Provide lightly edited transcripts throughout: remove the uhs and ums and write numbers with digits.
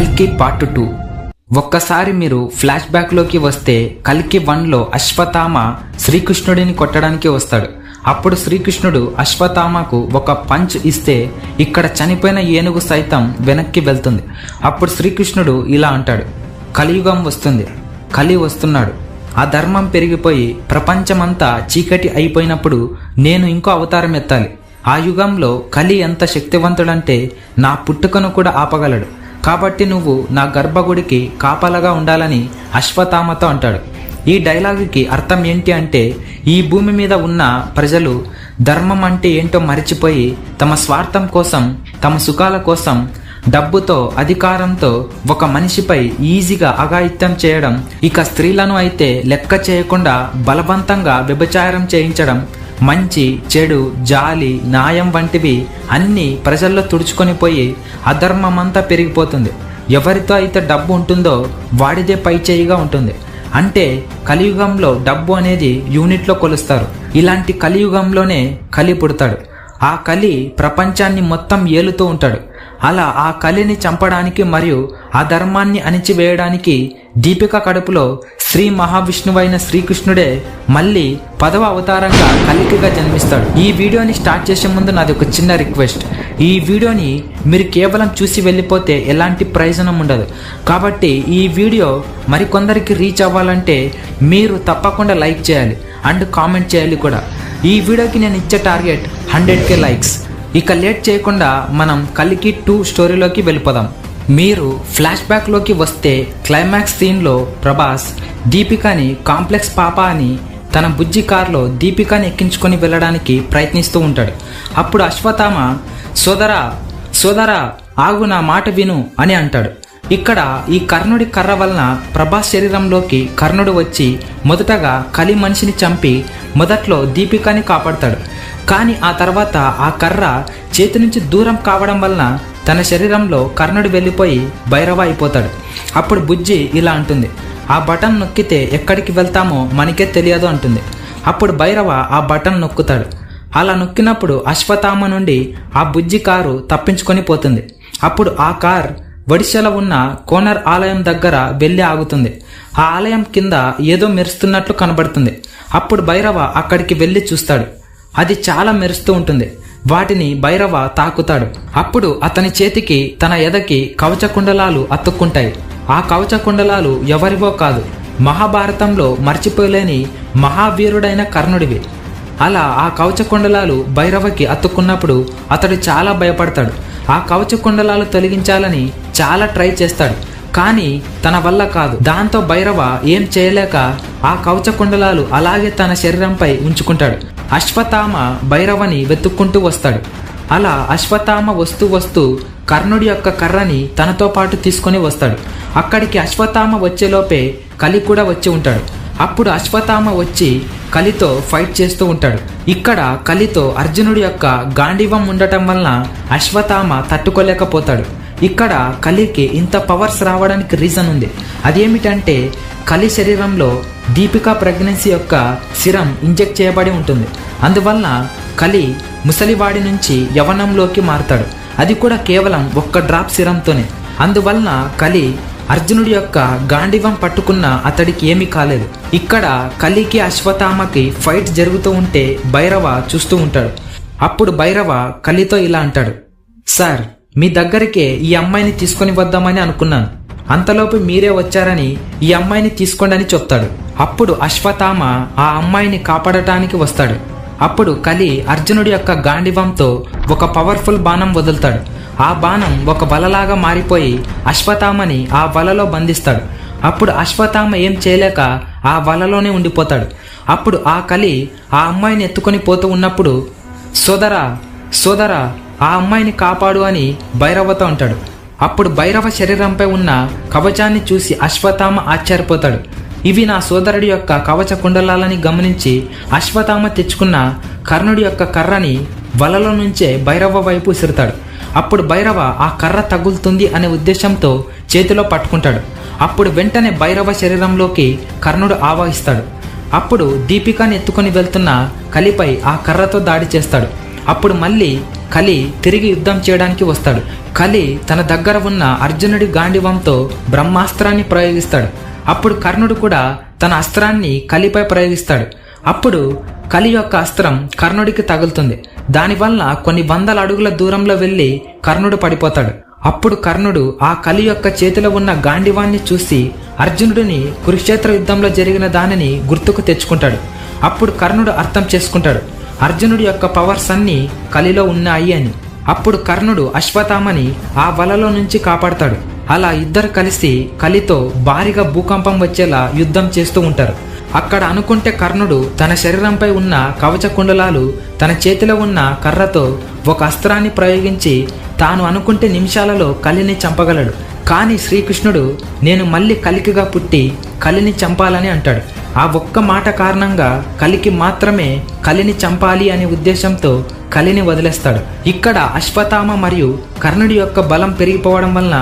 కల్కి పార్ట్ 2. ఒక్కసారి మీరు ఫ్లాష్ బ్యాక్లోకి వస్తే కల్కి 1లో అశ్వత్థామ శ్రీకృష్ణుడిని కొట్టడానికి వస్తాడు. అప్పుడు శ్రీకృష్ణుడు అశ్వత్థామకు ఒక పంచ్ ఇస్తే ఇక్కడ చనిపోయిన ఏనుగు సైతం వెనక్కి వెళ్తుంది. అప్పుడు శ్రీకృష్ణుడు ఇలా అంటాడు, కలియుగం వస్తుంది, కలి వస్తున్నాడు, ఆ ధర్మం పెరిగిపోయి ప్రపంచమంతా చీకటి అయిపోయినప్పుడు నేను ఇంకో అవతారం ఎత్తాలి. ఆ యుగంలో కలి ఎంత శక్తివంతుడంటే నా పుట్టుకను కూడా ఆపగలడు. కాబట్టి నువ్వు నా గర్భగుడికి కాపలాగా ఉండాలని అశ్వత్థామతో అంటాడు. ఈ డైలాగుకి అర్థం ఏంటి అంటే, ఈ భూమి మీద ఉన్న ప్రజలు ధర్మం అంటే ఏంటో మరిచిపోయి తమ స్వార్థం కోసం, తమ సుఖాల కోసం, డబ్బుతో, అధికారంతో ఒక మనిషిపై ఈజీగా అఘాయిత్యం చేయడం, ఇక స్త్రీలను అయితే లెక్క చేయకుండా బలవంతంగా వ్యభిచారం చేయించడం, మంచి, చెడు, జాలి, న్యాయం వంటివి అన్నీ ప్రజల్లో తుడుచుకొని పోయి అధర్మమంతా పెరిగిపోతుంది. ఎవరితో అయితే డబ్బు ఉంటుందో వాడిదే పై చేయిగా ఉంటుంది. అంటే కలియుగంలో డబ్బు అనేది యూనిట్లో కొలుస్తారు. ఇలాంటి కలియుగంలోనే కలి పుడతాడు. ఆ కలి ప్రపంచాన్ని మొత్తం ఏలుతూ ఉంటాడు. అలా ఆ కలిని చంపడానికి మరియు ఆ ధర్మాన్ని అణిచివేయడానికి దీపిక కడుపులో శ్రీ మహావిష్ణువైన శ్రీకృష్ణుడే మళ్ళీ 10వ అవతారంగా కలికిగా జన్మిస్తాడు. ఈ వీడియోని స్టార్ట్ చేసే ముందు నాది ఒక చిన్న రిక్వెస్ట్. ఈ వీడియోని మీరు కేవలం చూసి వెళ్ళిపోతే ఎలాంటి ప్రయోజనం ఉండదు. కాబట్టి ఈ వీడియో మరికొందరికి రీచ్ అవ్వాలంటే మీరు తప్పకుండా లైక్ చేయాలి అండ్ కామెంట్ చేయాలి కూడా. ఈ వీడియోకి నేను ఇచ్చే టార్గెట్ 100K లైక్స్. ఇక లేట్ చేయకుండా మనం కల్కి 2 స్టోరీలోకి వెళ్ళిపోదాం. మీరు ఫ్లాష్ బ్యాక్లోకి వస్తే క్లైమాక్స్ సీన్లో ప్రభాస్ దీపికని కాంప్లెక్స్ పాప అని తన బుజ్జి కార్లో దీపికని ఎక్కించుకొని వెళ్ళడానికి ప్రయత్నిస్తూ ఉంటాడు. అప్పుడు అశ్వత్థామ సోదరా ఆగు, నా మాట విను అని అంటాడు. ఇక్కడ ఈ కర్ణుడి కర్ర వలన ప్రభాస్ శరీరంలోకి కర్ణుడు వచ్చి మొదటగా కలి మనిషిని చంపి మొదట్లో దీపికని కాపాడతాడు. కానీ ఆ తర్వాత ఆ కర్ర చేతి నుంచి దూరం కావడం వలన తన శరీరంలో కర్ణుడు వెళ్ళిపోయి భైరవ అయిపోతాడు. అప్పుడు బుజ్జి ఇలా అంటుంది, ఆ బటన్ నొక్కితే ఎక్కడికి వెళ్తామో మనకే తెలియదు అంటుంది. అప్పుడు భైరవ ఆ బటన్ నొక్కుతాడు. అలా నొక్కినప్పుడు అశ్వత్థామ నుండి ఆ బుజ్జి కారు తప్పించుకొని పోతుంది. అప్పుడు ఆ కార్ ఒడిశాలో ఉన్న కోనర్ ఆలయం దగ్గర వెళ్ళి ఆగుతుంది. ఆ ఆలయం కింద ఏదో మెరుస్తున్నట్లు కనబడుతుంది. అప్పుడు భైరవ అక్కడికి వెళ్ళి చూస్తాడు. అది చాలా మెరుస్తూ ఉంటుంది. వాటిని భైరవ తాకుతాడు. అప్పుడు అతని చేతికి, తన ఎదకి కవచ కుండలాలు అతుక్కుంటాయి. ఆ కవచ కుండలాలు ఎవరివో కాదు, మహాభారతంలో మర్చిపోలేని మహావీరుడైన కర్ణుడివి. అలా ఆ కవచ కుండలాలు భైరవకి అతుక్కున్నప్పుడు అతడు చాలా భయపడతాడు. ఆ కవచ కుండలాలు తొలగించాలని చాలా ట్రై చేస్తాడు. కానీ తన వల్ల కాదు. దాంతో భైరవ ఏం చేయలేక ఆ కవచ కుండలాలు అలాగే తన శరీరంపై ఉంచుకుంటాడు. అశ్వత్థామ భైరవని వెతుక్కుంటూ వస్తాడు. అలా అశ్వత్థామ వస్తూ కర్ణుడి యొక్క కర్రని తనతో పాటు తీసుకొని వస్తాడు. అక్కడికి అశ్వత్థామ వచ్చేలోపే కలి కూడా వచ్చి ఉంటాడు. అప్పుడు అశ్వత్థామ వచ్చి కలితో ఫైట్ చేస్తూ ఉంటాడు. ఇక్కడ కలితో అర్జునుడి యొక్క గాంధీవం ఉండటం వలన అశ్వత్థామ తట్టుకోలేకపోతాడు. ఇక్కడ కలికి ఇంత పవర్స్ రావడానికి రీజన్ ఉంది. అదేమిటంటే కలి శరీరంలో దీపిక ప్రెగ్నెన్సీ యొక్క సిరం ఇంజెక్ట్ చేయబడి ఉంటుంది. అందువలన కలి ముసలివాడి నుంచి యవనంలోకి మారుతాడు. అది కూడా కేవలం 1 డ్రాప్ సిరంతోనే. అందువలన కలి అర్జునుడి యొక్క గాంధీవం పట్టుకున్న అతడికి ఏమీ కాలేదు. ఇక్కడ కలికి అశ్వత్థామకి ఫైట్ జరుగుతూ ఉంటే భైరవ చూస్తూ ఉంటాడు. అప్పుడు భైరవ కలితో ఇలా అంటాడు, సార్, మీ దగ్గరికే ఈ అమ్మాయిని తీసుకొని వద్దామని అనుకున్నాను. అంతలోపు మీరే వచ్చారని ఈ అమ్మాయిని తీసుకోండి అని చెప్తాడు. అప్పుడు అశ్వత్థామ ఆ అమ్మాయిని కాపాడటానికి వస్తాడు. అప్పుడు కలి అర్జునుడి యొక్క గాంధీవంతో ఒక పవర్ఫుల్ బాణం వదులుతాడు. ఆ బాణం ఒక వలలాగా మారిపోయి అశ్వత్థామని ఆ వలలో బంధిస్తాడు. అప్పుడు అశ్వత్థామ ఏం చేయలేక ఆ వలలోనే ఉండిపోతాడు. అప్పుడు ఆ కలి ఆ అమ్మాయిని ఎత్తుకొని పోతూ ఉన్నప్పుడు సోదరా ఆ అమ్మాయిని కాపాడు అని భైరవతో అంటాడు. అప్పుడు భైరవ శరీరంపై ఉన్న కవచాన్ని చూసి అశ్వత్థామ ఆశ్చర్యపోతాడు. ఇవి నా సోదరుడి యొక్క కవచ కుండలాలని గమనించి అశ్వత్థామ తెచ్చుకున్న కర్ణుడి యొక్క కర్రని వలలో నుంచే భైరవ వైపు విసురుతాడు. అప్పుడు భైరవ ఆ కర్ర తగులుతుంది అనే ఉద్దేశంతో చేతిలో పట్టుకుంటాడు. అప్పుడు వెంటనే భైరవ శరీరంలోకి కర్ణుడు ఆవాహిస్తాడు. అప్పుడు దీపికని ఎత్తుకొని వెళ్తున్న కలిపై ఆ కర్రతో దాడి చేస్తాడు. అప్పుడు మళ్ళీ కలి తిరిగి యుద్ధం చేయడానికి వస్తాడు. కలి తన దగ్గర ఉన్న అర్జునుడి గాండివంతో బ్రహ్మాస్త్రాన్ని ప్రయోగిస్తాడు. అప్పుడు కర్ణుడు కూడా తన అస్త్రాన్ని కలిపై ప్రయోగిస్తాడు. అప్పుడు కలి యొక్క అస్త్రం కర్ణుడికి తగులుతుంది. దానివల్ల కొన్ని వందల అడుగుల దూరంలో వెళ్లి కర్ణుడు పడిపోతాడు. అప్పుడు కర్ణుడు ఆ కలి యొక్క చేతిలో ఉన్న గాండివాన్ని చూసి అర్జునుడిని కురుక్షేత్ర యుద్ధంలో జరిగిన దానిని గుర్తుకు తెచ్చుకుంటాడు. అప్పుడు కర్ణుడు అర్థం చేసుకుంటాడు అర్జునుడి యొక్క పవర్స్ అన్నీ కలిలో ఉన్నాయి అని. అప్పుడు కర్ణుడు అశ్వత్థామని ఆ వలలో నుంచి కాపాడతాడు. అలా ఇద్దరు కలిసి కలితో భారీగా భూకంపం వచ్చేలా యుద్ధం చేస్తూ ఉంటారు. అక్కడ అనుకుంటే కర్ణుడు తన శరీరంపై ఉన్న కవచ కుండలాలు తన చేతిలో ఉన్న కర్రతో ఒక అస్త్రాన్ని ప్రయోగించి తాను అనుకుంటే నిమిషాలలో కలిని చంపగలడు. కానీ శ్రీకృష్ణుడు నేను మళ్ళీ కలికిగా పుట్టి కలిని చంపాలని అంటాడు. ఆ ఒక్క మాట కారణంగా కలికి మాత్రమే కలిని చంపాలి అనే ఉద్దేశంతో కలిని వదిలేస్తాడు. ఇక్కడ అశ్వత్థామ మరియు కర్ణుడి యొక్క బలం పెరిగిపోవడం వలన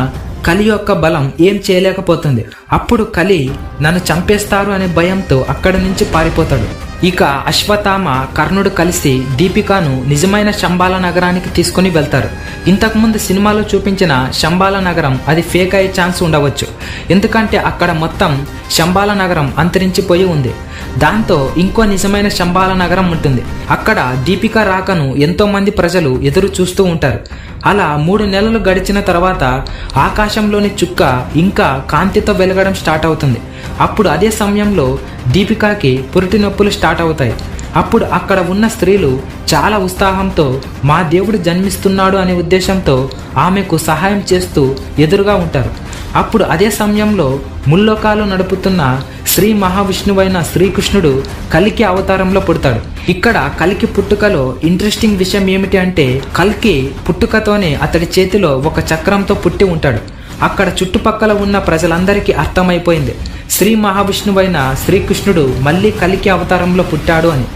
కలి యొక్క బలం ఏం చేయలేకపోతుంది. అప్పుడు కలి నన్ను చంపేస్తారు అనే భయంతో అక్కడి నుంచి పారిపోతాడు. ఇక అశ్వత్థామ కర్ణుడు కలిసి దీపికను నిజమైన శంబాల నగరానికి తీసుకుని వెళ్తారు. ఇంతకుముందు సినిమాలో చూపించిన శంబాల నగరం అది ఫేక్ అయ్యే ఛాన్స్ ఉండవచ్చు. ఎందుకంటే అక్కడ మొత్తం శంబాల నగరం అంతరించిపోయి ఉంది. దాంతో ఇంకో నిజమైన శంబాల నగరం ఉంటుంది. అక్కడ దీపిక రాకను ఎంతో మంది ప్రజలు ఎదురు చూస్తూ ఉంటారు. అలా 3 నెలలు గడిచిన తర్వాత ఆకాశంలోని చుక్క ఇంకా కాంతితో వెలగడం స్టార్ట్ అవుతుంది. అప్పుడు అదే సమయంలో దీపికకి పురిటి నొప్పులు స్టార్ట్ అవుతాయి. అప్పుడు అక్కడ ఉన్న స్త్రీలు చాలా ఉత్సాహంతో మా దేవుడు జన్మిస్తున్నాడు అనే ఉద్దేశంతో ఆమెకు సహాయం చేస్తూ ఎదురుగా ఉంటారు. అప్పుడు అదే సమయంలో ముల్లోకాలు నడుపుతున్న శ్రీ మహావిష్ణువైన శ్రీకృష్ణుడు కల్కి అవతారంలో పుడతాడు. ఇక్కడ కల్కి పుట్టుకలో ఇంట్రెస్టింగ్ విషయం ఏమిటి అంటే కల్కి పుట్టుకతోనే అతడి చేతిలో ఒక చక్రంతో పుట్టి ఉంటాడు. అక్కడ చుట్టుపక్కల ఉన్న ప్రజలందరికీ అర్థమైపోయింది శ్రీ మహావిష్ణువైన శ్రీకృష్ణుడు మళ్ళీ కల్కి అవతారంలో పుట్టాడు అని.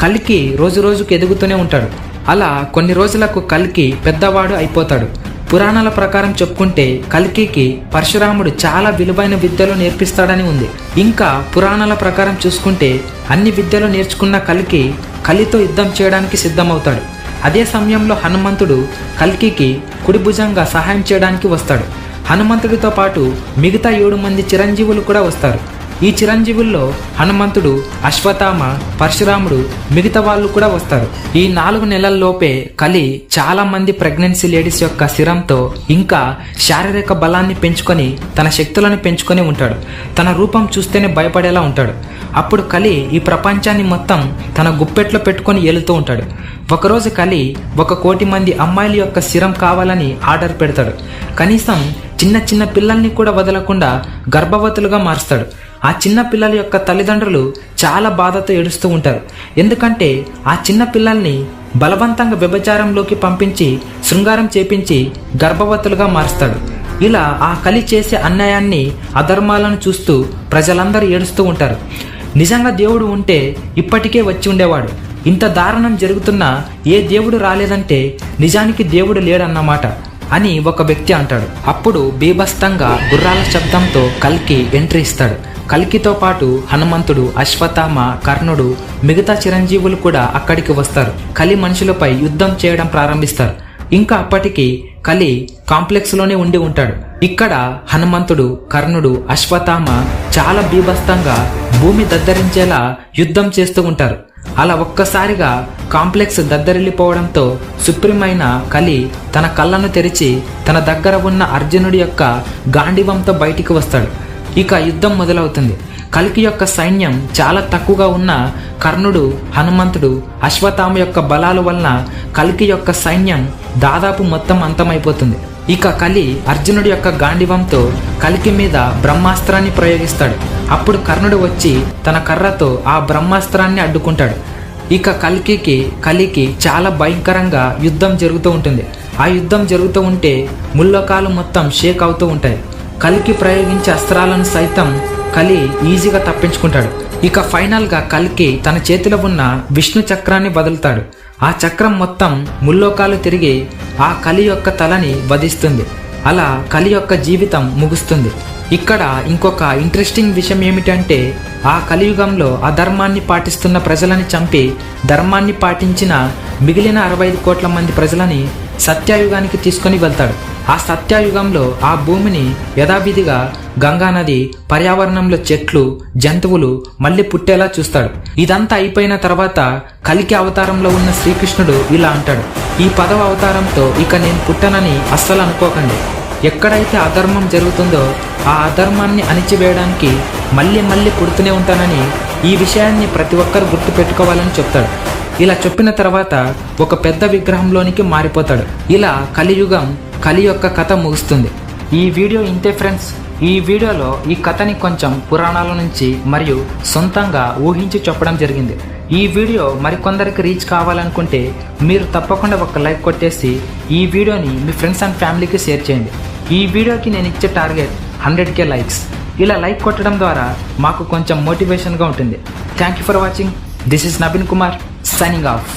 కల్కి రోజు రోజుకు ఎదుగుతూనే ఉంటాడు. అలా కొన్ని రోజులకు కల్కి పెద్దవాడు అయిపోతాడు. పురాణాల ప్రకారం చెప్పుకుంటే కల్కికి పరశురాముడు చాలా విలువైన విద్యలు నేర్పిస్తాడని ఉంది. ఇంకా పురాణాల ప్రకారం చూసుకుంటే అన్ని విద్యలు నేర్చుకున్న కల్కి కలితో యుద్ధం చేయడానికి సిద్ధమవుతాడు. అదే సమయంలో హనుమంతుడు కల్కికి కుడి భుజంగా సహాయం చేయడానికి వస్తాడు. హనుమంతుడితో పాటు మిగతా 7 మంది చిరంజీవులు కూడా వస్తారు. ఈ చిరంజీవుల్లో హనుమంతుడు, అశ్వత్థామ, పరశురాముడు, మిగతా వాళ్ళు కూడా వస్తారు. ఈ 4 నెలల్లోపే కలి చాలా మంది ప్రెగ్నెన్సీ లేడీస్ యొక్క శిరంతో ఇంకా శారీరక బలాన్ని పెంచుకొని తన శక్తులను పెంచుకొని ఉంటాడు. తన రూపం చూస్తేనే భయపడేలా ఉంటాడు. అప్పుడు కలి ఈ ప్రపంచాన్ని మొత్తం తన గుప్పెట్లో పెట్టుకొని ఏలుతూ ఉంటాడు. ఒకరోజు కలి 1 కోటి మంది అమ్మాయిల యొక్క శిరం కావాలని ఆర్డర్ పెడతాడు. కనీసం చిన్న చిన్న పిల్లల్ని కూడా వదలకుండా గర్భవతులుగా మారుస్తాడు. ఆ చిన్న పిల్లల యొక్క తల్లిదండ్రులు చాలా బాధతో ఏడుస్తూ ఉంటారు. ఎందుకంటే ఆ చిన్న పిల్లల్ని బలవంతంగా వ్యభిచారంలోకి పంపించి శృంగారం చేపించి గర్భవతులుగా మారుస్తాడు. ఇలా ఆ కలి చేసే అన్యాయాన్ని అధర్మాలను చూస్తూ ప్రజలందరూ ఏడుస్తూ ఉంటారు. నిజంగా దేవుడు ఉంటే ఇప్పటికే వచ్చి ఉండేవాడు. ఇంత దారుణం జరుగుతున్నా ఏ దేవుడు రాలేదంటే నిజానికి దేవుడు లేడన్నమాట అని ఒక వ్యక్తి అంటాడు. అప్పుడు బీభత్సంగా గుర్రాల శబ్దంతో కల్కి ఎంట్రీ ఇస్తాడు. కల్కితో పాటు హనుమంతుడు, అశ్వత్థామ, కర్ణుడు, మిగతా చిరంజీవులు కూడా అక్కడికి వస్తారు. కలి మనుషులపై యుద్ధం చేయడం ప్రారంభిస్తారు. ఇంకా అప్పటికి కలి కాంప్లెక్స్ లోనే ఉండి ఉంటాడు. ఇక్కడ హనుమంతుడు, కర్ణుడు, అశ్వత్థామ చాలా బీభత్సంగా భూమి దద్దరించేలా యుద్ధం చేస్తూ ఉంటారు. అలా ఒక్కసారిగా కాంప్లెక్స్ దద్దరిల్లిపోవడంతో సుప్రీం అయిన కలి తన కళ్ళను తెరిచి తన దగ్గర ఉన్న అర్జునుడి యొక్క గాండివంతో బయటికి వస్తాడు. ఇక యుద్ధం మొదలవుతుంది. కల్కి యొక్క సైన్యం చాలా తక్కువగా ఉన్న కర్ణుడు, హనుమంతుడు, అశ్వత్థామ యొక్క బలాల వలన కల్కి యొక్క సైన్యం దాదాపు మొత్తం అంతమైపోతుంది. ఇక కలి అర్జునుడి యొక్క గాండివంతో కల్కి మీద బ్రహ్మాస్త్రాన్ని ప్రయోగిస్తాడు. అప్పుడు కర్ణుడు వచ్చి తన కర్రతో ఆ బ్రహ్మాస్త్రాన్ని అడ్డుకుంటాడు. ఇక కలికి చాలా భయంకరంగా యుద్ధం జరుగుతూ ఉంటుంది. ఆ యుద్ధం జరుగుతూ ఉంటే ముల్లోకాలు మొత్తం షేక్ అవుతూ ఉంటాయి. కల్కి ప్రయోగించే అస్త్రాలను సైతం కలి ఈజీగా తప్పించుకుంటాడు. ఇక ఫైనల్గా కల్కి తన చేతిలో ఉన్న విష్ణు చక్రాన్ని వదులుతాడు. ఆ చక్రం మొత్తం ముల్లోకాలు తిరిగి ఆ కలి యొక్క తలని వధిస్తుంది. అలా కలి యొక్క జీవితం ముగుస్తుంది. ఇక్కడ ఇంకొక ఇంట్రెస్టింగ్ విషయం ఏమిటంటే ఆ కలియుగంలో అధర్మాన్ని పాటిస్తున్న ప్రజలని చంపి ధర్మాన్ని పాటించిన మిగిలిన 65 కోట్ల మంది ప్రజలని సత్యయుగానికి తీసుకొని వెళ్తాడు. ఆ సత్యయుగంలో ఆ భూమిని యథావిధిగా గంగానది, పర్యావరణంలో చెట్లు, జంతువులు మళ్ళీ పుట్టేలా చూస్తాడు. ఇదంతా అయిపోయిన తర్వాత కలికి అవతారంలో ఉన్న శ్రీకృష్ణుడు ఇలా అంటాడు, ఈ 10వ అవతారంతో ఇక నేను పుట్టనని అస్సలు అనుకోకండి. ఎక్కడైతే అధర్మం జరుగుతుందో ఆ అధర్మాన్ని అణిచివేయడానికి మళ్ళీ పుడుతూనే ఉంటానని, ఈ విషయాన్ని ప్రతి ఒక్కరు గుర్తు పెట్టుకోవాలని చెప్తాడు. ఇలా చెప్పిన తర్వాత ఒక పెద్ద విగ్రహంలోనికి మారిపోతాడు. ఇలా కలి యొక్క కథ ముగుస్తుంది. ఈ వీడియో ఇంతే ఫ్రెండ్స్. ఈ వీడియోలో ఈ కథని కొంచెం పురాణాల నుంచి మరియు సొంతంగా ఊహించి చెప్పడం జరిగింది. ఈ వీడియో మరికొందరికి రీచ్ కావాలనుకుంటే మీరు తప్పకుండా ఒక లైక్ కొట్టేసి ఈ వీడియోని మీ ఫ్రెండ్స్ అండ్ ఫ్యామిలీకి షేర్ చేయండి. ఈ వీడియోకి నేను ఇచ్చే టార్గెట్ 100K లైక్స్. ఇలా లైక్ కొట్టడం ద్వారా మాకు కొంచెం మోటివేషన్గా ఉంటుంది. Thank you for watching. This is Naveen Kumar signing off.